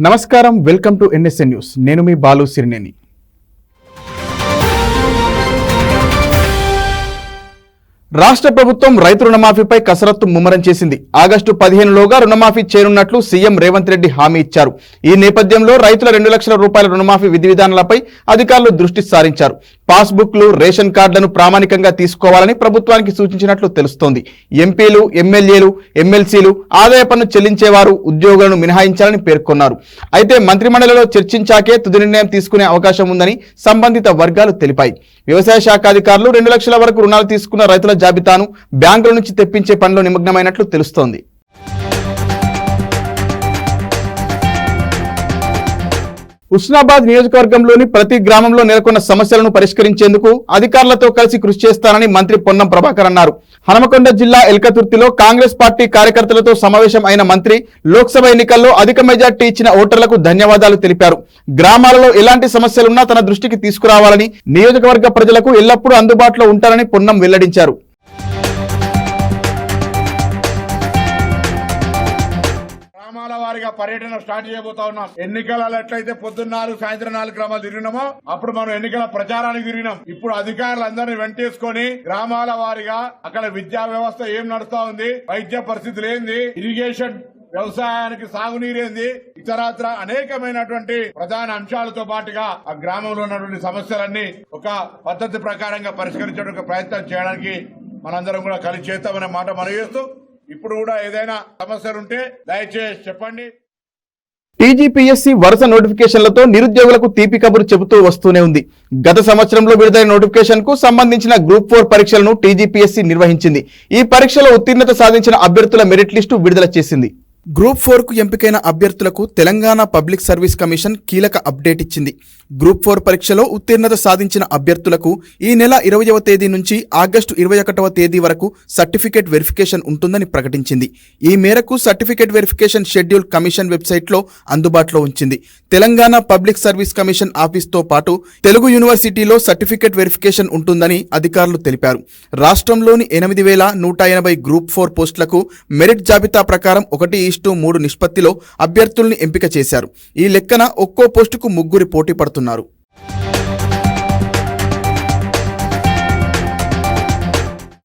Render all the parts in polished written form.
నమస్కారం, welcome to NSN news. నేను మీ బాలు సిరినేని. రాష్ట్ర ప్రభుత్వం రైతు రుణమాఫీపై కసరత్తు ముమ్మరం చేసింది. ఆగస్టు 15లోగా రుణమాఫీ చేయనున్నట్లు సీఎం రేవంత్ రెడ్డి హామీ ఇచ్చారు. ఈ నేపథ్యంలో రైతుల 2 లక్షల రూపాయల రుణమాఫీ విధి విధానాలపై అధికారులు దృష్టి సారించారు. పాస్బుక్లు, రేషన్ కార్డులను ప్రామాణికంగా తీసుకోవాలని ప్రభుత్వానికి సూచించినట్లు తెలుస్తోంది. ఎంపీలు, ఎమ్మెల్యేలు, ఎమ్మెల్సీలు, ఆదాయ పన్ను చెల్లించేవారు, ఉద్యోగులను మినహాయించాలని పేర్కొన్నారు. అయితే మంత్రిమండలిలో చర్చించాకే తుది నిర్ణయం తీసుకునే అవకాశం ఉందని సంబంధిత వర్గాలు తెలిపాయి. వ్యవసాయ శాఖ అధికారులు 2 లక్షల వరకు రుణాలు తీసుకున్న రైతుల జాబితాను బ్యాంకుల నుంచి తెప్పించే పనిలో నిమగ్నమైనట్లు తెలుస్తోంది. హుస్నాబాద్ నియోజకవర్గంలోని ప్రతి గ్రామంలో నెలకొన్న సమస్యలను పరిష్కరించేందుకు అధికారులతో కలిసి కృషి చేస్తానని మంత్రి పొన్నం ప్రభాకర్ అన్నారు. హనుమకొండ జిల్లా ఎల్కతుర్తిలో కాంగ్రెస్ పార్టీ కార్యకర్తలతో సమావేశం అయిన మంత్రి లోక్సభ ఎన్నికల్లో అధిక మెజార్టీ ఇచ్చిన ఓటర్లకు ధన్యవాదాలు తెలిపారు. గ్రామాలలో ఎలాంటి సమస్యలున్నా తన దృష్టికి తీసుకురావాలని, నియోజకవర్గ ప్రజలకు ఎల్లప్పుడూ అందుబాటులో ఉంటారని పొన్నం వెల్లడించారు. పర్యటన స్టార్ట్ చేయబోతా ఉన్నాం. ఎన్నికలలో ఎట్లయితే పొద్దున్న 4 సాయంత్రం 4 గ్రామాలు తిరిగినామో అప్పుడు మనం ఎన్నికల ప్రచారానికి తిరిగినాం. ఇప్పుడు అధికారులందరినీ వెంటేసుకొని గ్రామాల వారిగా అక్కడ విద్యా వ్యవస్థ ఏం నడుస్తా ఉంది, వైద్య పరిస్థితులు ఏంది, ఇరిగేషన్ వ్యవసాయానికి సాగునీరేంది, ఇతరత్ర అనేకమైనటువంటి ప్రధాన అంశాలతో పాటుగా ఆ గ్రామంలో ఉన్నటువంటి సమస్యలన్నీ ఒక పద్ధతి ప్రకారంగా పరిష్కరించడానికి ప్రయత్నం చేయడానికి మనందరం కూడా కలిసి చేస్తామనే మాట మనం చేస్తూ, ఇప్పుడు కూడా ఏదైనా సమస్యలుంటే దయచేసి చెప్పండి. టీజీపీఎస్సీ వరుస నోటిఫికేషన్లతో నిరుద్యోగులకు తీపి కబురు చెబుతూ వస్తూనే ఉంది. గత సంవత్సరంలో విడుదలైన నోటిఫికేషన్ కు సంబంధించిన గ్రూప్ 4 పరీక్షలను టీజీపీఎస్సీ నిర్వహించింది. ఈ పరీక్షలో ఉత్తీర్ణత సాధించిన అభ్యర్థుల మెరిట్ లిస్టు విడుదల చేసింది. గ్రూప్ 4 కు ఎంపికైన అభ్యర్థులకు తెలంగాణ పబ్లిక్ సర్వీస్ కమిషన్ కీలక అప్డేట్ ఇచ్చింది. గ్రూప్ 4 పరీక్షలో ఉత్తీర్ణత సాధించిన అభ్యర్థులకు ఈ నెల 20వ తేదీ నుంచి ఆగస్టు 21వ తేదీ వరకు సర్టిఫికేట్ వెరిఫికేషన్ ఉంటుందని ప్రకటించింది. ఈ మేరకు సర్టిఫికేట్ వెరిఫికేషన్ షెడ్యూల్ కమిషన్ వెబ్సైట్లో అందుబాటులో ఉంచింది. తెలంగాణ పబ్లిక్ సర్వీస్ కమిషన్ ఆఫీస్తో పాటు తెలుగు యూనివర్సిటీలో సర్టిఫికేట్ వెరిఫికేషన్ ఉంటుందని అధికారులు తెలిపారు. రాష్ట్రంలోని 8,180 గ్రూప్ 4 పోస్టులకు మెరిట్ జాబితా ప్రకారం 1:3 నిష్పత్తిలో అభ్యర్థుల్ని ఎంపిక చేశారు. ఈ లెక్కన ఒక్కో పోస్టుకు 3 పోటీ పడుతున్నారు.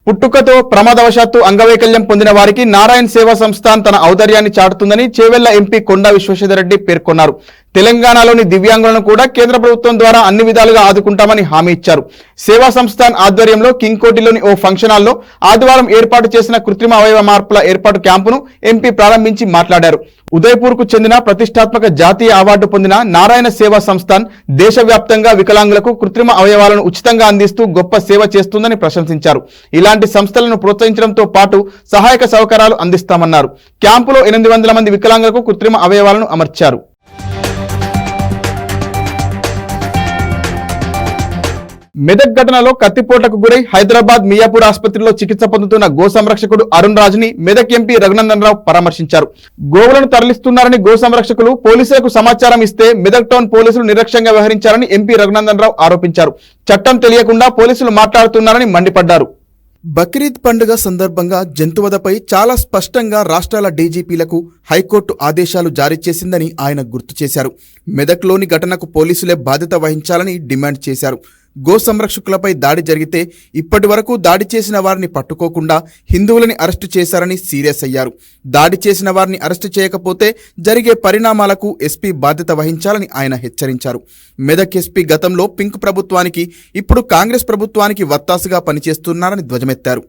పుట్టుకతో ప్రమాదవశాత్తు అంగవైకల్యం పొందిన వారికి నారాయణ సేవా సంస్థాన్ తన ఔదార్యాన్ని చాటుతుందని చేవెళ్ల ఎంపీ కొండా విశ్వేశ్వరరెడ్డి పేర్కొన్నారు. తెలంగాణలోని దివ్యాంగులను కూడా కేంద్ర ప్రభుత్వం ద్వారా అన్ని విధాలుగా ఆదుకుంటామని హామీ ఇచ్చారు. సేవా సంస్థాన్ ఆధ్వర్యంలో కింగ్కోటిలోని ఓ ఫంక్షన్ హాల్లో ఆదివారం ఏర్పాటు చేసిన కృత్రిమ అవయవ మార్పుల ఏర్పాటు క్యాంపును ఎంపీ ప్రారంభించి మాట్లాడారు. ఉదయపూర్ కు చెందిన ప్రతిష్టాత్మక జాతీయ అవార్డు పొందిన నారాయణ సేవా సంస్థాన్ దేశవ్యాప్తంగా వికలాంగులకు కృత్రిమ అవయవాలను ఉచితంగా అందిస్తూ గొప్ప సేవ చేస్తుందని ప్రశంసించారు. ఇలాంటి సంస్థలను ప్రోత్సహించడంతో పాటు సహాయక సౌకర్యాలు అందిస్తామన్నారు. క్యాంపులో 800 మంది వికలాంగులకు కృత్రిమ అవయవాలను అమర్చారు. మెదక్ ఘటనలో కత్తిపోట్లకు గురై హైదరాబాద్ మియాపూర్ ఆసుపత్రిలో చికిత్స పొందుతున్న గో సంరక్షకుడు అరుణ్ రాజ్ని మెదక్ ఎంపీ రఘునందన్ రావు పరామర్శించారు. గోవులను తరలిస్తున్నారని గో సంరక్షకులు పోలీసులకు సమాచారం ఇస్తే మెదక్ టౌన్ పోలీసులు నిర్లక్ష్యంగా వ్యవహరించారని ఎంపీ రఘునందన్ రావు ఆరోపించారు. చట్టం తెలియకుండా పోలీసులు మాట్లాడుతున్నారని మండిపడ్డారు. బక్రీద్ పండుగ సందర్భంగా జంతువధపై చాలా స్పష్టంగా రాష్ట్రాల డీజీపీలకు హైకోర్టు ఆదేశాలు జారీ చేసిందని ఆయన గుర్తు చేశారు. మెదక్లోని ఘటనకు పోలీసులే బాధ్యత వహించాలని డిమాండ్ చేశారు. గో సంరక్షకులపై దాడి జరిగితే ఇప్పటి వరకు దాడి చేసిన వారిని పట్టుకోకుండా హిందువులని అరెస్టు చేశారని సీరియస్ అయ్యారు. దాడి చేసిన వారిని అరెస్టు చేయకపోతే జరిగే పరిణామాలకు ఎస్పీ బాధ్యత వహించాలని ఆయన హెచ్చరించారు. మెదక్ ఎస్పీ గతంలో పింక్ ప్రభుత్వానికి, ఇప్పుడు కాంగ్రెస్ ప్రభుత్వానికి వత్తాసుగా పనిచేస్తున్నారని ధ్వజమెత్తారు.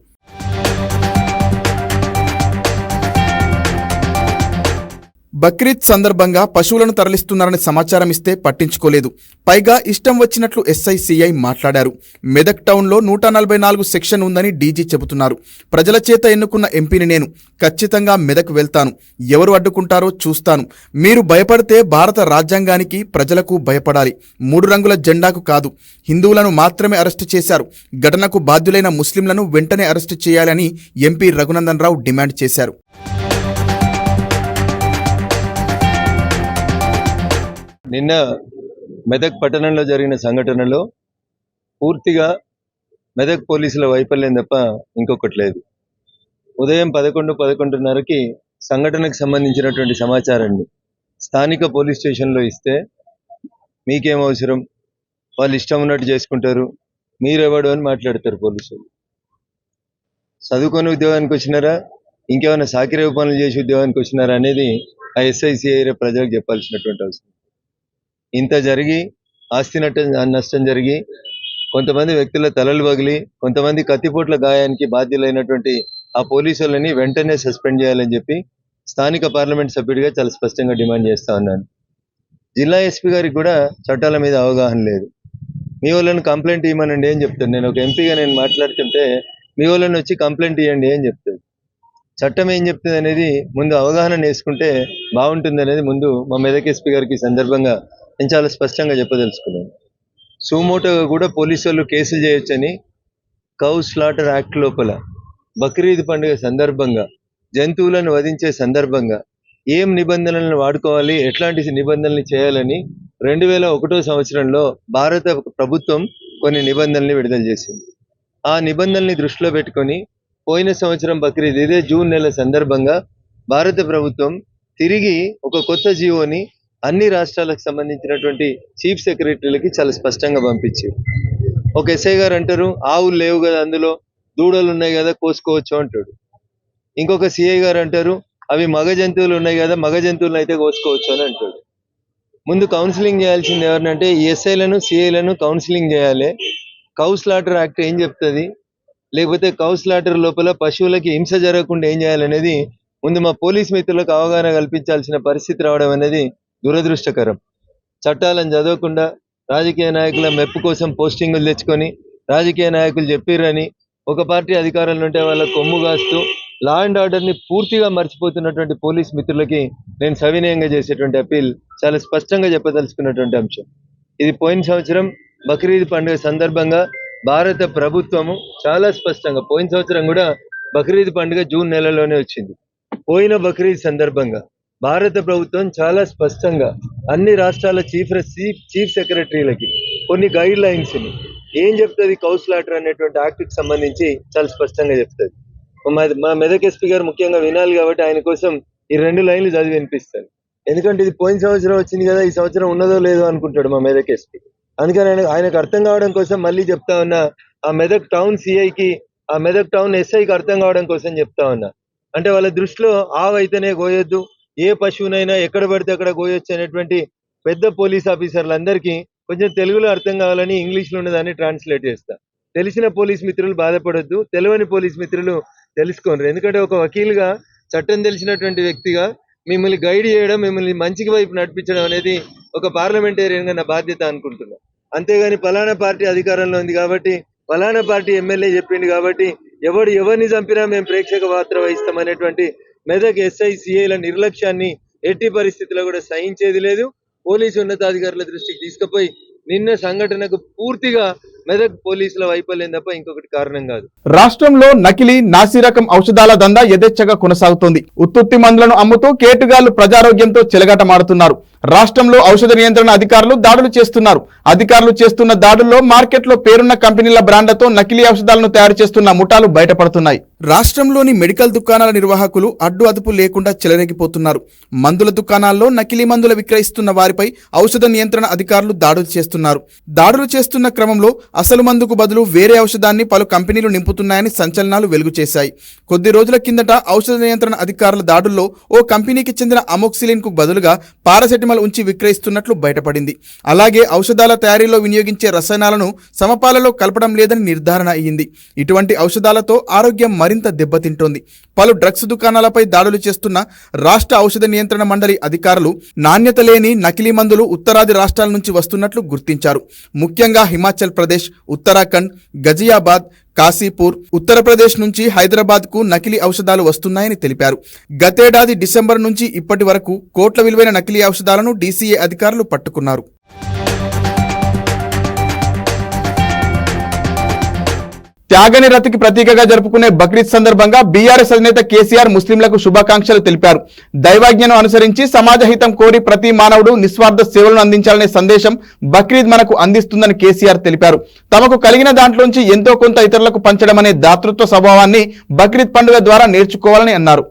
బక్రీద్ సందర్భంగా పశువులను తరలిస్తున్నారని సమాచారం ఇస్తే పట్టించుకోలేదు. పైగా ఇష్టం వచ్చినట్లు ఎస్ఐసిఐ మాట్లాడారు. మెదక్ టౌన్లో 144 సెక్షన్ ఉందని డీజీ చెబుతున్నారు. ప్రజల చేత ఎన్నుకున్న ఎంపీని నేను, ఖచ్చితంగా మెదక్ వెళ్తాను. ఎవరు అడ్డుకుంటారో చూస్తాను. మీరు భయపడితే భారత రాజ్యాంగానికి, ప్రజలకు భయపడాలి. 3 రంగుల జెండాకు కాదు. హిందువులను మాత్రమే అరెస్టు చేశారు. ఘటనకు బాధ్యులైన ముస్లింలను వెంటనే అరెస్టు చేయాలని ఎంపీ రఘునందన్ రావు డిమాండ్ చేశారు. నిన్న మెదక్ పట్టణంలో జరిగిన సంఘటనలో పూర్తిగా మెదక్ పోలీసుల వైఫల్యం తప్ప ఇంకొకటి లేదు. ఉదయం 11:30కి సంఘటనకు సంబంధించినటువంటి సమాచారాన్ని స్థానిక పోలీస్ స్టేషన్లో ఇస్తే మీకేం అవసరం, వాళ్ళు ఇష్టం ఉన్నట్టు చేసుకుంటారు, మీరెవడు అని మాట్లాడతారు పోలీసులు. చదువుకొని ఉద్యోగానికి వచ్చినారా, ఇంకేమైనా సాకిరేవు పనులు చేసి ఉద్యోగానికి వచ్చినారా అనేది ఆ ఎస్ఐసిఐ ప్రజలకు చెప్పాల్సినటువంటి అవసరం. ఇంత జరిగి ఆస్తి నష్టం జరిగి కొంతమంది వ్యక్తుల తలలు పగిలి కొంతమంది కత్తిపోట్ల గాయానికి బాధ్యులైనటువంటి ఆ పోలీసులని వెంటనే సస్పెండ్ చేయాలని చెప్పి స్థానిక పార్లమెంట్ సభ్యుడిగా చాలా స్పష్టంగా డిమాండ్ చేస్తా ఉన్నాను. జిల్లా ఎస్పీ గారికి కూడా చట్టాల మీద అవగాహన లేదు. మీ వాళ్ళని కంప్లైంట్ ఇవ్వమనండి అని చెప్తాను. నేను ఒక ఎంపీగా నేను మాట్లాడుతుంటే మీ వాళ్ళని వచ్చి కంప్లైంట్ ఇవ్వండి అని చెప్తాడు. చట్టం ఏం చెప్తుంది అనేది ముందు అవగాహన వేసుకుంటే బాగుంటుంది అనేది ముందు మా మెదక్ ఎస్పీ గారికి ఈ సందర్భంగా నేను చాలా స్పష్టంగా చెప్పదలుచుకున్నాను. సుమోటోగా కూడా పోలీసు వాళ్ళు కేసులు చేయొచ్చని కౌ స్లాటర్ యాక్ట్ లోపల బక్రీద్ పండుగ సందర్భంగా జంతువులను వధించే సందర్భంగా ఏం నిబంధనలను వాడుకోవాలి, ఎట్లాంటి నిబంధనలు చేయాలని 2001 సంవత్సరంలో భారత ప్రభుత్వం కొన్ని నిబంధనల్ని విడుదల చేసింది. ఆ నిబంధనల్ని దృష్టిలో పెట్టుకొని పోయిన సంవత్సరం బక్రీద్ ఇదే జూన్ నెల సందర్భంగా భారత ప్రభుత్వం తిరిగి ఒక కొత్త జీవోని అన్ని రాష్ట్రాలకు సంబంధించినటువంటి చీఫ్ సెక్రటరీలకి చాలా స్పష్టంగా పంపించారు. ఒక ఎస్ఐ గారు అంటారు ఆవులు లేవు కదా, అందులో దూడలు ఉన్నాయి కదా కోసుకోవచ్చు అంటాడు. ఇంకొక సిఐ గారు అంటారు అవి మగ జంతువులు ఉన్నాయి కదా, మగ జంతువులను అయితే కోసుకోవచ్చు అని అంటాడు. ముందు కౌన్సిలింగ్ చేయాల్సింది ఎవరినంటే ఎస్ఐలను సిఐలను కౌన్సిలింగ్ చేయాలి. కౌ స్లాటర్ యాక్ట్ ఏం చెప్తుంది, లేకపోతే కౌ స్లాటర్ లోపల పశువులకి హింస జరగకుండా ఏం చేయాలనేది ముందు మా పోలీస్ మిత్రులకు అవగాహన కల్పించాల్సిన పరిస్థితి రావడం అనేది దురదృష్టకరం. చట్టాలను చదవకుండా రాజకీయ నాయకుల మెప్పు కోసం పోస్టింగులు తెచ్చుకొని రాజకీయ నాయకులు చెప్పిర్రని ఒక పార్టీ అధికారంలో ఉంటే వాళ్ళ కొమ్ము కాస్తూ లా అండ్ ఆర్డర్ని పూర్తిగా మర్చిపోతున్నటువంటి పోలీస్ మిత్రులకి నేను సవినయంగా చేసేటువంటి అప్పీల్ చాలా స్పష్టంగా చెప్పదలుచుకున్నటువంటి అంశం. ఇది పోయిన సంవత్సరం బక్రీద్ పండుగ సందర్భంగా భారత ప్రభుత్వము చాలా స్పష్టంగా, పోయిన సంవత్సరం కూడా బక్రీద్ పండుగ జూన్ నెలలోనే వచ్చింది. పోయిన బక్రీద్ సందర్భంగా భారత ప్రభుత్వం చాలా స్పష్టంగా అన్ని రాష్ట్రాల చీఫ్ సెక్రటరీలకి కొన్ని గైడ్ లైన్స్ని ఏం చెప్తుంది కౌ స్లాటర్ అనేటువంటి యాక్ట్కి సంబంధించి చాలా స్పష్టంగా చెప్తుంది. మా మెదక్ ఎస్పీ గారు ముఖ్యంగా వినాలి కాబట్టి ఆయన కోసం ఈ 2 లైన్లు చదివి వినిపిస్తాను. ఎందుకంటే ఇది పోయిన సంవత్సరం వచ్చింది కదా, ఈ సంవత్సరం ఉన్నదో లేదో అనుకుంటాడు మా మెదక్ ఎస్పీ. అందుకని ఆయనకు అర్థం కావడం కోసం మళ్ళీ చెప్తా ఉన్నా. ఆ మెదక్ టౌన్ సిఐకి ఆ మెదక్ టౌన్ ఎస్ఐకి అర్థం కావడం కోసం చెప్తా ఉన్నా. అంటే వాళ్ళ దృష్టిలో ఆవు అయితేనే కోయొద్దు, ఏ పశువునైనా ఎక్కడ పడితే అక్కడ కోయొచ్చు అనేటువంటి పెద్ద పోలీస్ ఆఫీసర్లందరికీ కొంచెం తెలుగులో అర్థం కావాలని ఇంగ్లీష్లో ఉన్నదాన్ని ట్రాన్స్లేట్ చేస్తా. తెలిసిన పోలీస్ మిత్రులు బాధపడొద్దు, తెలియని పోలీస్ మిత్రులు తెలుసుకోండి. ఎందుకంటే ఒక వకీలుగా చట్టం తెలిసినటువంటి వ్యక్తిగా మిమ్మల్ని గైడ్ చేయడం, మిమ్మల్ని మంచికి వైపు నడిపించడం అనేది ఒక పార్లమెంటేరియన్గా నా బాధ్యత అనుకుంటున్నా. అంతేగాని ఫలానా పార్టీ అధికారంలో ఉంది కాబట్టి, ఫలానా పార్టీ ఎమ్మెల్యే చెప్పింది కాబట్టి ఎవరిని చంపినా మేము ప్రేక్షక పాత్ర వహిస్తామనేటువంటి మెదక్ ఎస్ఐ సిఐల నిర్లక్ష్యాన్ని ఎట్టి పరిస్థితుల్లో కూడా సహించేది లేదు. పోలీసు ఉన్నతాధికారుల దృష్టికి తీసుకుపోయి నిన్న సంఘటనకు పూర్తిగా మెదక్ పోలీసుల వైఫల్యం తప్ప ఇంకొకటి కారణం కాదు. రాష్ట్రంలో నకిలీ నాసిరకం ఔషధాల దందా యథేచ్ఛగా కొనసాగుతోంది. ఉత్తుత్తి మందులను అమ్ముతూ కేటుగాళ్లు ప్రజారోగ్యంతో చెలగాటమాడుతున్నారు. రాష్ట్రంలో ఔషధ నియంత్రణ అధికారులు దాడులు చేస్తున్నారు. అధికారులు చేస్తున్న దాడుల్లో మార్కెట్లో పేరున్న కంపెనీల బ్రాండ్లతో నకిలీ ఔషధాలను తయారు చేస్తున్న ముఠాలు బయటపడుతున్నాయి. రాష్ట్రంలోని మెడికల్ దుకాణాల నిర్వాహకులు అడ్డు అదుపు లేకుండా చెలరేగిపోతున్నారు. మందుల దుకాణాల్లో నకిలీ మందులు విక్రయిస్తున్న వారిపై ఔషధ నియంత్రణ అధికారులు దాడులు చేస్తున్నారు. దాడులు చేస్తున్న క్రమంలో అసలు మందుకు బదులు వేరే ఔషధాన్ని పలు కంపెనీలు నింపుతున్నాయని సంచలనాలు వెలుగు చేశాయి. కొద్ది రోజుల కిందట ఔషధ నియంత్రణ అధికారుల దాడుల్లో ఓ కంపెనీకి చెందిన అమోక్సిలిన్ కు బదులుగా పారాసెటమాల్ ఉంచి విక్రయిస్తున్నట్లు బయటపడింది. అలాగే ఔషధాల తయారీలో వినియోగించే రసాయనాలను సమపాలలో కలపడం లేదని నిర్ధారణ అయ్యింది. ఇటువంటి ఔషధాలతో ఆరోగ్యం మరింత దెబ్బతింటోంది. పలు డ్రగ్స్ దుకాణాలపై దాడులు చేస్తున్న రాష్ట్ర ఔషధ నియంత్రణ మండలి అధికారులు నాణ్యత లేని నకిలీ మందులు ఉత్తరాది రాష్ట్రాల నుంచి వస్తున్నట్లు గుర్తించారు. ముఖ్యంగా హిమాచల్ ప్రదేశ్, ఉత్తరాఖండ్, గజియాబాద్, కాశీపూర్, ఉత్తరప్రదేశ్ నుంచి హైదరాబాద్ కు నకిలీ ఔషధాలు వస్తున్నాయని తెలిపారు. గతేడాది డిసెంబర్ నుంచి ఇప్పటి వరకు కోట్ల విలువైన నకిలీ ఔషధాలను డీసీఏ అధికారులు పట్టుకున్నారు. త్యాగని రతికి ప్రతీకగా జరుపుకునే బక్రీద్ సందర్భంగా బీఆర్ఎస్ అధినేత కేసీఆర్ ముస్లింలకు శుభాకాంక్షలు తెలిపారు. దైవాజ్ఞను అనుసరించి సమాజ హితం కోరి ప్రతి మానవుడు నిస్వార్థ సేవలను అందించాలనే సందేశం బక్రీద్ మనకు అందిస్తుందని కేసీఆర్ తెలిపారు. తమకు కలిగిన దాంట్లోంచి ఎంతో కొంత ఇతరులకు పంచడం అనే దాతృత్వ స్వభావాన్ని బక్రీద్ పండుగ ద్వారా నేర్చుకోవాలని అన్నారు.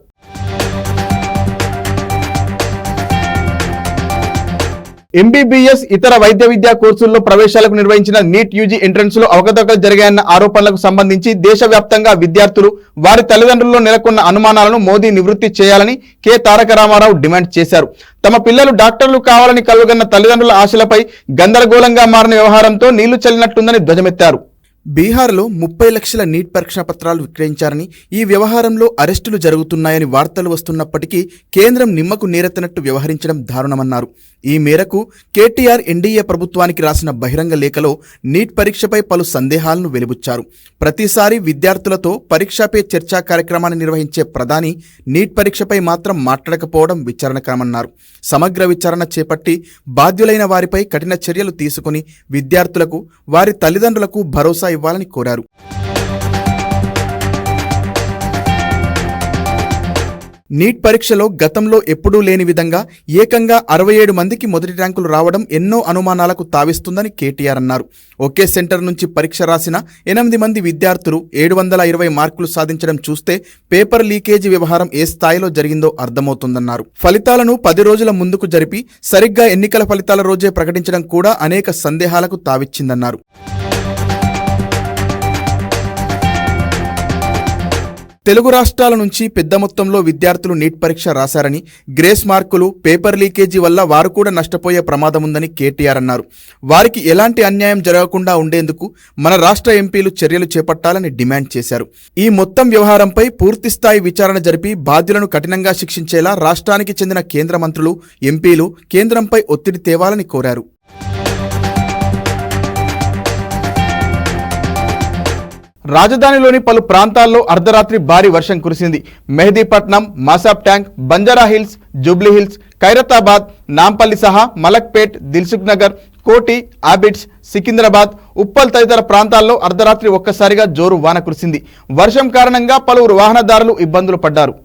ఎంబీబీఎస్ ఇతర వైద్య విద్యా కోర్సుల్లో ప్రవేశాలకు నిర్వహించిన నీట్ యూజీ ఎంట్రన్స్ లో అవకతవకలు జరిగాయన్న ఆరోపణలకు సంబంధించి దేశవ్యాప్తంగా విద్యార్థులు వారి తల్లిదండ్రుల్లో నెలకొన్న అనుమానాలను మోదీ నివృత్తి చేయాలని కె తారక రామారావు డిమాండ్ చేశారు. తమ పిల్లలు డాక్టర్లు కావాలని కలుగన్న తల్లిదండ్రుల ఆశలపై గందరగోళంగా మారిన వ్యవహారంతో నీళ్లు చల్లినట్టుందని ధ్వజమెత్తారు. బీహార్లో 30 లక్షల నీట్ పరీక్షా పత్రాలు విక్రయించారని, ఈ వ్యవహారంలో అరెస్టులు జరుగుతున్నాయని వార్తలు వస్తున్నప్పటికీ కేంద్రం నిమ్మకు నీరెత్తనట్టు వ్యవహరించడం దారుణమన్నారు. ఈ మేరకు కేటీఆర్ ఎన్డీఏ ప్రభుత్వానికి రాసిన బహిరంగ లేఖలో నీట్ పరీక్షపై పలు సందేహాలను వెలిబుచ్చారు. ప్రతిసారి విద్యార్థులతో పరీక్షపై చర్చా కార్యక్రమాన్ని నిర్వహించే ప్రధాని నీట్ పరీక్షపై మాత్రం మాట్లాడకపోవడం విచారణకరమన్నారు. సమగ్ర విచారణ చేపట్టి బాధ్యులైన వారిపై కఠిన చర్యలు తీసుకుని విద్యార్థులకు వారి తల్లిదండ్రులకు భరోసా ఇవ్వాలని కోరారు. నీట్ పరీక్షలో గతంలో ఎప్పుడూ లేని విధంగా ఏకంగా 67 మందికి మొదటి ర్యాంకులు రావడం ఎన్నో అనుమానాలకు తావిస్తుందని కేటీఆర్ అన్నారు. ఒకే సెంటర్ నుంచి పరీక్ష రాసిన 8 మంది విద్యార్థులు 720 మార్కులు సాధించడం చూస్తే పేపర్ లీకేజీ వ్యవహారం ఏ స్థాయిలో జరిగిందో అర్థమవుతుందన్నారు. ఫలితాలను 10 రోజుల ముందుకు జరిపి సరిగ్గా ఎన్నికల ఫలితాల రోజే ప్రకటించడం కూడా అనేక సందేహాలకు తావిచ్చిందన్నారు. తెలుగు రాష్ట్రాల నుంచి పెద్ద మొత్తంలో విద్యార్థులు నీట్ పరీక్ష రాశారని, గ్రేస్ మార్కులు, పేపర్ లీకేజీ వల్ల వారు కూడా నష్టపోయే ప్రమాదం ఉందని కేటీఆర్ అన్నారు. వారికి ఎలాంటి అన్యాయం జరగకుండా ఉండేందుకు మన రాష్ట్ర ఎంపీలు చర్యలు చేపట్టాలని డిమాండ్ చేశారు. ఈ మొత్తం వ్యవహారంపై పూర్తిస్థాయి విచారణ జరిపి బాధ్యులను కఠినంగా శిక్షించేలా రాష్ట్రానికి చెందిన కేంద్ర మంత్రులు, ఎంపీలు కేంద్రంపై ఒత్తిడి తేవాలని కోరారు. రాజధానిలోని పలు ప్రాంతాల్లో అర్ధరాత్రి భారీ వర్షం కురిసింది. Mehdipatnam, Masab tank, Banjara hills, Jubilee hills, Khairatabad, Nampally సహా మలక్పేట్, దిల్సుఖ్ నగర్, కోటి, ఆబిడ్స్, సికింద్రాబాద్, ఉప్పల్ తదితర ప్రాంతాల్లో అర్ధరాత్రి ఒక్కసారిగా జోరు వాన కురిసింది. వర్షం కారణంగా పలువురు వాహనదారులు ఇబ్బందులు పడ్డారు.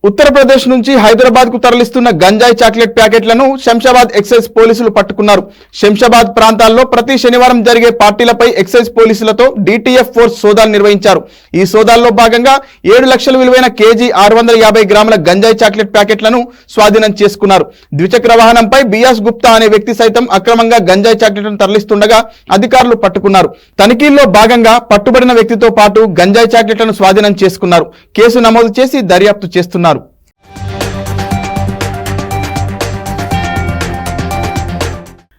ఉత్తరప్రదేశ్ నుంచి హైదరాబాద్ కు తరలిస్తున్న గంజాయి చాక్లెట్ ప్యాకెట్లను శంషాబాద్ ఎక్సైజ్ పోలీసులు పట్టుకున్నారు. శంషాబాద్ ప్రాంతాల్లో ప్రతి శనివారం జరిగే పార్టీలపై ఎక్సైజ్ పోలీసులతో డీటీఎఫ్ ఫోర్స్ సోదాలు నిర్వహించారు. ఈ సోదాల్లో భాగంగా 7 లక్షల విలువైన కేజీ 650 గ్రాముల గంజాయి చాక్లెట్ ప్యాకెట్లను స్వాధీనం చేసుకున్నారు. ద్విచక్ర వాహనంపై బియాస్ గుప్తా అనే వ్యక్తి సైతం అక్రమంగా గంజాయి చాక్లెట్లను తరలిస్తుండగా అధికారులు పట్టుకున్నారు. తనిఖీల్లో భాగంగా పట్టుబడిన వ్యక్తితో పాటు గంజాయి చాక్లెట్లను స్వాధీనం చేసుకున్నారు. కేసు నమోదు చేసి దర్యాప్తు చేస్తున్నారు.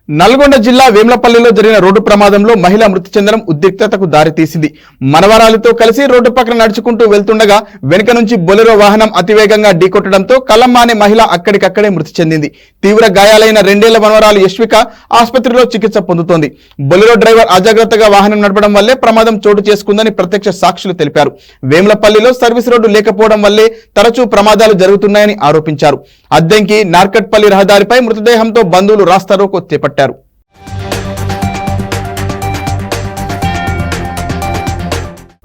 నల్గొండ జిల్లా వేమ్లపల్లిలో జరిగిన రోడ్డు ప్రమాదంలో మహిళ మృతి చెందడం ఉద్రిక్తతకు దారితీసింది. మనవరాలితో కలిసి రోడ్డు పక్కన నడుచుకుంటూ వెళ్తుండగా వెనుక నుంచి బొలెరో వాహనం అతివేగంగా ఢీకొట్టడంతో కల్లమ్మ అనే మహిళ అక్కడికక్కడే మృతి చెందింది. తీవ్ర గాయాలైన 2 ఏళ్ల మనవరాలు యశ్విక ఆసుపత్రిలో చికిత్స పొందుతోంది. బొలెరో డ్రైవర్ అజాగ్రత్తగా వాహనం నడపడం వల్లే ప్రమాదం చోటు చేసుకుందని ప్రత్యక్ష సాక్షులు తెలిపారు. వేమ్లపల్లిలో సర్వీస్ రోడ్డు లేకపోవడం వల్లే తరచూ ప్రమాదాలు జరుగుతున్నాయని ఆరోపించారు. అద్దెంకి నార్కట్పల్లి రహదారిపై మృతదేహంతో బంధువులు రాస్తారోకో చేపట్టారు.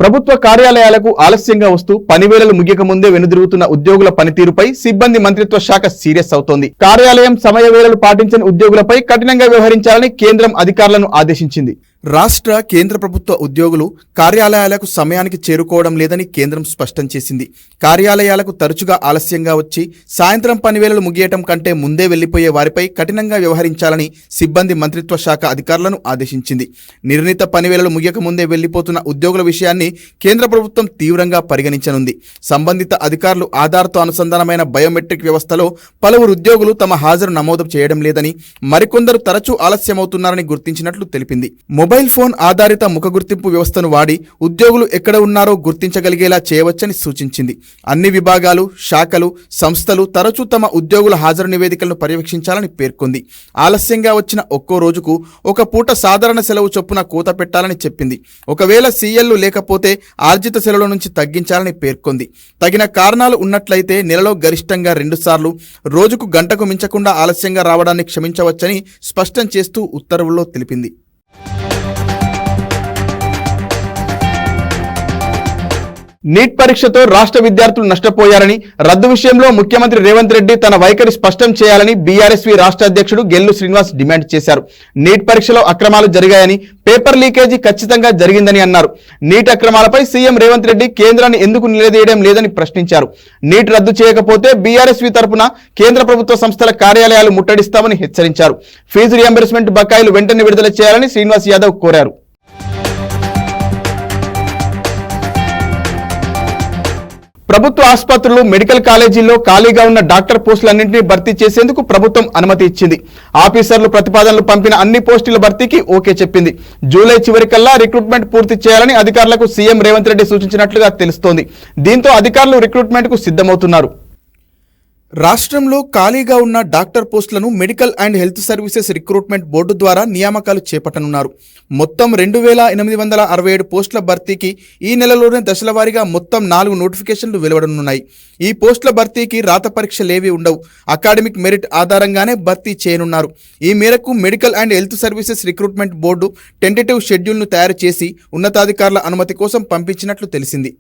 ప్రభుత్వ కార్యాలయాలకు ఆలస్యంగా వస్తూ పనివేళలు ముగియక ముందే వెనుదిరుగుతున్న ఉద్యోగుల పనితీరుపై సిబ్బంది మంత్రిత్వ శాఖ సీరియస్ అవుతోంది. కార్యాలయం సమయ వేళలు పాటించని ఉద్యోగులపై కఠినంగా వ్యవహరించాలని కేంద్రం అధికారులను ఆదేశించింది. రాష్ట్ర, కేంద్ర ప్రభుత్వ ఉద్యోగులు కార్యాలయాలకు సమయానికి చేరుకోవడం లేదని కేంద్రం స్పష్టం చేసింది. కార్యాలయాలకు తరచుగా ఆలస్యంగా వచ్చి సాయంత్రం పనివేళలు ముగియటం కంటే ముందే వెళ్లిపోయే వారిపై కఠినంగా వ్యవహరించాలని సిబ్బంది మంత్రిత్వ శాఖ అధికారులను ఆదేశించింది. నిర్ణీత పనివేళలు ముగియక ముందే వెళ్లిపోతున్న ఉద్యోగుల విషయాన్ని కేంద్ర ప్రభుత్వం తీవ్రంగా పరిగణించనుంది. సంబంధిత అధికారులు ఆధార్తో అనుసంధానమైన బయోమెట్రిక్ వ్యవస్థలో పలువురు ఉద్యోగులు తమ హాజరు నమోదు చేయడం లేదని, మరికొందరు తరచూ ఆలస్యమవుతున్నారని గుర్తించినట్లు తెలిపింది. మొబైల్ ఫోన్ ఆధారిత ముఖ గుర్తింపు వ్యవస్థను వాడి ఉద్యోగులు ఎక్కడ ఉన్నారో గుర్తించగలిగేలా చేయవచ్చని సూచించింది. అన్ని విభాగాలు, శాఖలు, సంస్థలు తరచూ తమ ఉద్యోగుల హాజరు నివేదికలను పర్యవేక్షించాలని పేర్కొంది. ఆలస్యంగా వచ్చిన ఒక్కో రోజుకు ఒక పూట సాధారణ సెలవు చొప్పున కోత పెట్టాలని చెప్పింది. ఒకవేళ సీఎల్లు లేకపోతే ఆర్జిత సెలవుల నుంచి తగ్గించాలని పేర్కొంది. తగిన కారణాలు ఉన్నట్లయితే నెలలో గరిష్టంగా 2 సార్లు రోజుకు గంటకు మించకుండా ఆలస్యంగా రావడాన్ని క్షమించవచ్చని స్పష్టం చేస్తూ ఉత్తర్వుల్లో తెలిపింది. నీట్ పరీక్షతో రాష్ట్ర విద్యార్థులు నష్టపోయారని, రద్దు విషయంలో ముఖ్యమంత్రి రేవంత్ రెడ్డి తన వైఖరి స్పష్టం చేయాలని బీఆర్ఎస్వి రాష్ట్ర అధ్యక్షుడు గెల్లు శ్రీనివాస్ డిమాండ్ చేశారు. నీట్ పరీక్షలో అక్రమాలు జరిగాయని, పేపర్ లీకేజీ ఖచ్చితంగా జరిగిందని అన్నారు. నీట్ అక్రమాలపై సీఎం రేవంత్ రెడ్డి కేంద్రాన్ని ఎందుకు నిలదీయడం లేదని ప్రశ్నించారు. నీట్ రద్దు చేయకపోతే బీఆర్ఎస్వి తరపున కేంద్ర ప్రభుత్వ సంస్థల కార్యాలయాలు ముట్టడిస్తామని హెచ్చరించారు. ఫీజు రియంబర్స్మెంట్ బకాయిలు వెంటనే విడుదల చేయాలని శ్రీనివాస్ యాదవ్ కోరారు. ప్రభుత్వ ఆసుపత్రులు, మెడికల్ కాలేజీల్లో ఖాళీగా ఉన్న డాక్టర్ పోస్టులన్నింటినీ భర్తీ చేసేందుకు ప్రభుత్వం అనుమతి ఇచ్చింది. ఆఫీసర్లు ప్రతిపాదనలు పంపిన అన్ని పోస్టుల భర్తీకి ఓకే చెప్పింది. జూలై చివరికల్లా రిక్రూట్మెంట్ పూర్తి చేయాలని అధికారులకు సీఎం రేవంత్ రెడ్డి సూచించినట్లుగా తెలుస్తోంది. దీంతో అధికారులు రిక్రూట్మెంట్ కు సిద్ధమవుతున్నారు. రాష్ట్రంలో ఖాళీగా ఉన్న డాక్టర్ పోస్టులను medical and health services recruitment board ద్వారా నియామకాలు చేపట్టనున్నారు. మొత్తం 2867 పోస్టుల భర్తీకి ఈ నెలలోనే దశలవారీగా మొత్తం 4 నోటిఫికేషన్లు వెలువడనున్నాయి. ఈ పోస్టుల భర్తీకి రాత పరీక్షలేవీ ఉండవు. అకాడమిక్ మెరిట్ ఆధారంగానే భర్తీ చేయనున్నారు. ఈ మేరకు medical and health services recruitment board tentative షెడ్యూల్ను తయారు చేసి ఉన్నతాధికారుల అనుమతి కోసం పంపించినట్లు తెలిసింది.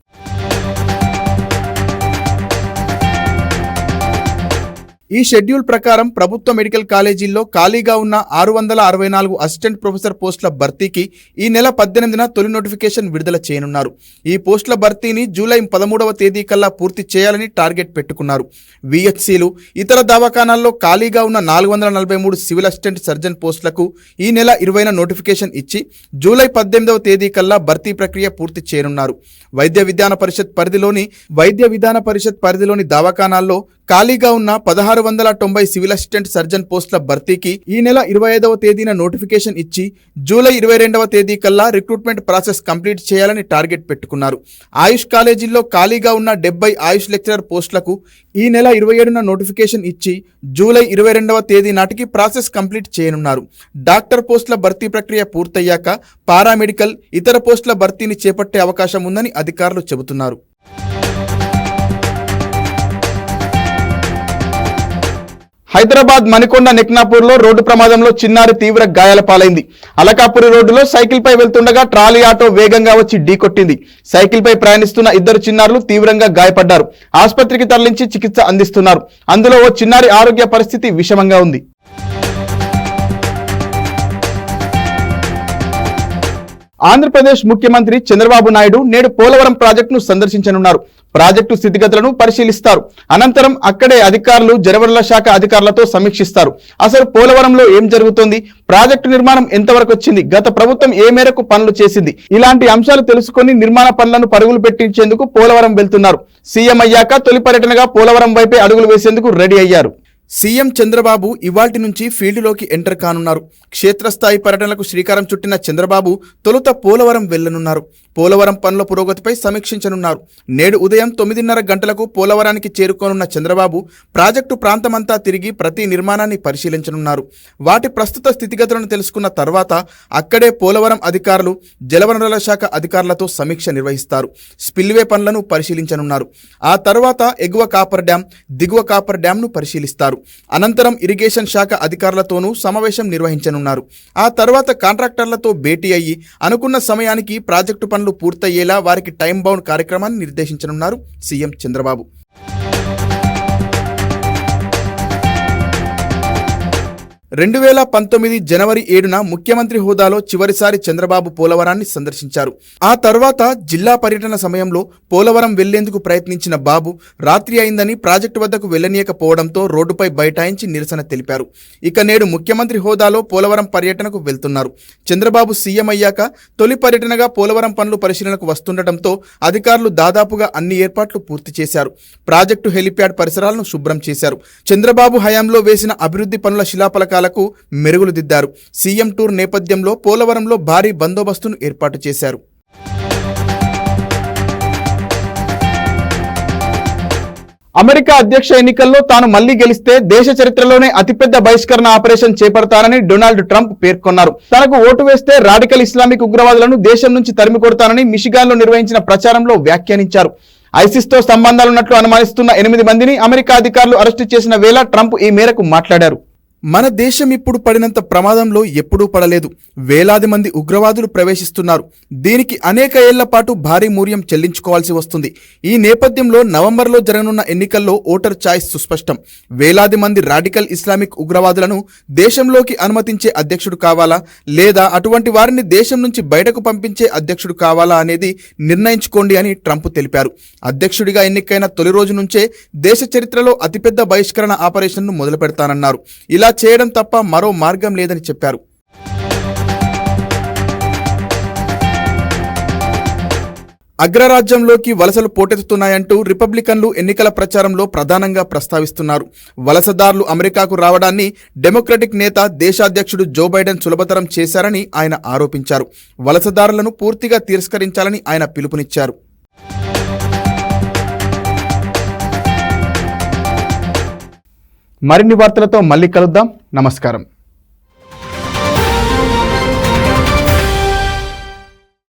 ఈ షెడ్యూల్ ప్రకారం ప్రభుత్వ మెడికల్ కాలేజీల్లో ఖాళీగా ఉన్న 664 అసిస్టెంట్ ప్రొఫెసర్ పోస్టుల భర్తీకి ఈ నెల 18న తొలి నోటిఫికేషన్ విడుదల చేయనున్నారు. ఈ పోస్టుల భర్తీని జూలై 13వ తేదీ కల్లా పూర్తి చేయాలని టార్గెట్ పెట్టుకున్నారు. విహెచ్సిలు, ఇతర దవాఖానాల్లో ఖాళీగా ఉన్న 443 సివిల్ అసిస్టెంట్ సర్జన్ పోస్టులకు ఈ నెల 20న నోటిఫికేషన్ ఇచ్చి జూలై 18వ తేదీ కల్లా భర్తీ ప్రక్రియ పూర్తి చేయనున్నారు. వైద్య విధాన పరిషత్ పరిధిలోని దవాఖానాల్లో ఖాళీగా ఉన్న 1690 సివిల్ అసిస్టెంట్ సర్జన్ పోస్టుల భర్తీకి ఈ నెల 25వ తేదీన నోటిఫికేషన్ ఇచ్చి జూలై 22వ తేదీ కల్లా రిక్రూట్మెంట్ ప్రాసెస్ కంప్లీట్ చేయాలని టార్గెట్ పెట్టుకున్నారు. ఆయుష్ కాలేజీల్లో ఖాళీగా ఉన్న 70 ఆయుష్ లెక్చరర్ పోస్టులకు ఈ నెల 27న నోటిఫికేషన్ ఇచ్చి జూలై 22వ తేదీ నాటికి ప్రాసెస్ కంప్లీట్ చేయనున్నారు. డాక్టర్ పోస్టుల భర్తీ ప్రక్రియ పూర్తయ్యాక పారామెడికల్, ఇతర పోస్టుల భర్తీని చేపట్టే అవకాశం ఉందని అధికారులు చెబుతున్నారు. హైదరాబాద్ మణికొండ నెక్నాపూర్లో రోడ్డు ప్రమాదంలో చిన్నారి తీవ్ర గాయాల పాలైంది. అలకాపురి రోడ్డులో సైకిల్ పై వెళ్తుండగా ట్రాలీ ఆటో వేగంగా వచ్చి ఢీకొట్టింది. సైకిల్ పై ప్రయాణిస్తున్న 2 చిన్నారులు తీవ్రంగా గాయపడ్డారు. ఆసుపత్రికి తరలించి చికిత్స అందిస్తున్నారు. అందులో ఓ చిన్నారి ఆరోగ్య పరిస్థితి విషమంగా ఉంది. ఆంధ్రప్రదేశ్ ముఖ్యమంత్రి చంద్రబాబు నాయుడు నేడు పోలవరం ప్రాజెక్టును సందర్శించనున్నారు. ప్రాజెక్టు స్థితిగతులను పరిశీలిస్తారు. అనంతరం అక్కడే అధికారులు, జలవనరుల శాఖ అధికారులతో సమీక్షిస్తారు. అసలు పోలవరంలో ఏం జరుగుతోంది, ప్రాజెక్టు నిర్మాణం ఎంతవరకు వచ్చింది, గత ప్రభుత్వం ఏ మేరకు పనులు చేసింది, ఇలాంటి అంశాలు తెలుసుకొని నిర్మాణ పనులను పరుగులు పెట్టించేందుకు పోలవరం వెళ్తున్నారు. సీఎం అయ్యాక తొలి పర్యటనగా పోలవరం వైపే అడుగులు వేసేందుకు రెడీ అయ్యారు. సీఎం చంద్రబాబు ఇవాల్టి నుంచి ఫీల్డ్లోకి ఎంటర్ కానున్నారు. క్షేత్రస్థాయి పర్యటనలకు శ్రీకారం చుట్టిన చంద్రబాబు తొలుత పోలవరం వెళ్లనున్నారు. పోలవరం పనుల పురోగతిపై సమీక్షించనున్నారు. నేడు ఉదయం 9:30 గంటలకు పోలవరానికి చేరుకోనున్న చంద్రబాబు ప్రాజెక్టు ప్రాంతమంతా తిరిగి ప్రతి నిర్మాణాన్ని పరిశీలించనున్నారు. వాటి ప్రస్తుత స్థితిగతులను తెలుసుకున్న తర్వాత అక్కడే పోలవరం అధికారులు, జలవనరుల శాఖ అధికారులతో సమీక్ష నిర్వహిస్తారు. స్పిల్వే పనులను పరిశీలించనున్నారు. ఆ తర్వాత ఎగువ కాపర్ డ్యాం, దిగువ కాపర్ డ్యాంను పరిశీలిస్తారు. అనంతరం ఇరిగేషన్ శాఖ అధికారులతోనూ సమావేశం నిర్వహించనున్నారు. ఆ తర్వాత కాంట్రాక్టర్లతో భేటీ అయ్యి అనుకున్న సమయానికి ప్రాజెక్టు పనులు పూర్తయ్యేలా వారికి టైం బౌండ్ కార్యక్రమాన్ని నిర్దేశించనున్నారు సీఎం చంద్రబాబు. 2019 జనవరి 7న ముఖ్యమంత్రి హోదాలో చివరిసారి చంద్రబాబు పోలవరాన్ని సందర్శించారు. ఆ తర్వాత జిల్లా పర్యటన సమయంలో పోలవరం వెళ్లేందుకు ప్రయత్నించిన బాబు రాత్రి అయిందని ప్రాజెక్టు వద్దకు వెళ్లనీయకపోవడంతో రోడ్డుపై బైఠాయించి నిరసన తెలిపారు. ఇక నేడు ముఖ్యమంత్రి హోదాలో పోలవరం పర్యటనకు వెళ్తున్నారు. చంద్రబాబు సీఎం అయ్యాక తొలి పర్యటనగా పోలవరం పనులు పరిశీలనకు వస్తుండటంతో అధికారులు దాదాపుగా అన్ని ఏర్పాట్లు పూర్తి చేశారు. ప్రాజెక్టు హెలిప్యాడ్ పరిసరాలను శుభ్రం చేశారు. చంద్రబాబు హయాంలో వేసిన అభివృద్ధి పనుల శిలాఫలకాలకు మెరుగులు దిద్దారు. సీఎం టూర్ నేపథ్యంలో పోలవరంలో భారీ బందోబస్తును ఏర్పాటు చేశారు. అమెరికా అధ్యక్ష ఎన్నికల్లో తాను మళ్లీ గెలిస్తే దేశ చరిత్రలోనే అతిపెద్ద బహిష్కరణ ఆపరేషన్ చేపడతానని డొనాల్డ్ ట్రంప్ పేర్కొన్నారు. తనకు ఓటు వేస్తే రాడికల్ ఇస్లామిక్ ఉగ్రవాదులను దేశం నుంచి తరిమి కొడతానని మిషిగాన్లో నిర్వహించిన ప్రచారంలో వ్యాఖ్యానించారు. ఐసిస్తో సంబంధాలున్నట్లు అనుమానిస్తున్న 8 మందిని అమెరికా అధికారులు అరెస్టు చేసిన వేళ ట్రంప్ ఈ మేరకు మాట్లాడారు. మన దేశం ఇప్పుడు పడినంత ప్రమాదంలో ఎప్పుడూ పడలేదు. వేలాది మంది ఉగ్రవాదులు ప్రవేశిస్తున్నారు. దీనికి అనేక ఏళ్ల పాటు భారీ మూల్యం చెల్లించుకోవాల్సి వస్తుంది. ఈ నేపథ్యంలో నవంబర్లో జరగనున్న ఎన్నికల్లో ఓటర్ చాయిస్ సుస్పష్టం. వేలాది మంది రాడికల్ ఇస్లామిక్ ఉగ్రవాదులను దేశంలోకి అనుమతించే అధ్యక్షుడు కావాలా, లేదా అటువంటి వారిని దేశం నుంచి బయటకు పంపించే అధ్యక్షుడు కావాలా అనేది నిర్ణయించుకోండి అని ట్రంప్ తెలిపారు. అధ్యక్షుడిగా ఎన్నికైన తొలి రోజు నుంచే దేశ చరిత్రలో అతిపెద్ద బహిష్కరణ ఆపరేషన్ను మొదలు పెడతానన్నారు. ఇలా చేయడం తప్ప మరో మార్గం లేదని చెప్పారు. అగ్రరాజ్యంలోకి వలసలు పోటెత్తుతున్నాయంటూ రిపబ్లికన్లు ఎన్నికల ప్రచారంలో ప్రధానంగా ప్రస్తావిస్తున్నారు. వలసదారులు అమెరికాకు రావడాన్ని డెమోక్రటిక్ నేత దేశాధ్యక్షుడు జో బైడెన్ సులభతరం చేశారని ఆయన ఆరోపించారు. వలసదారులను పూర్తిగా తిరస్కరించాలని ఆయన పిలుపునిచ్చారు. మరిన్ని వార్తలతో మళ్ళీ కలుద్దాం. నమస్కారం.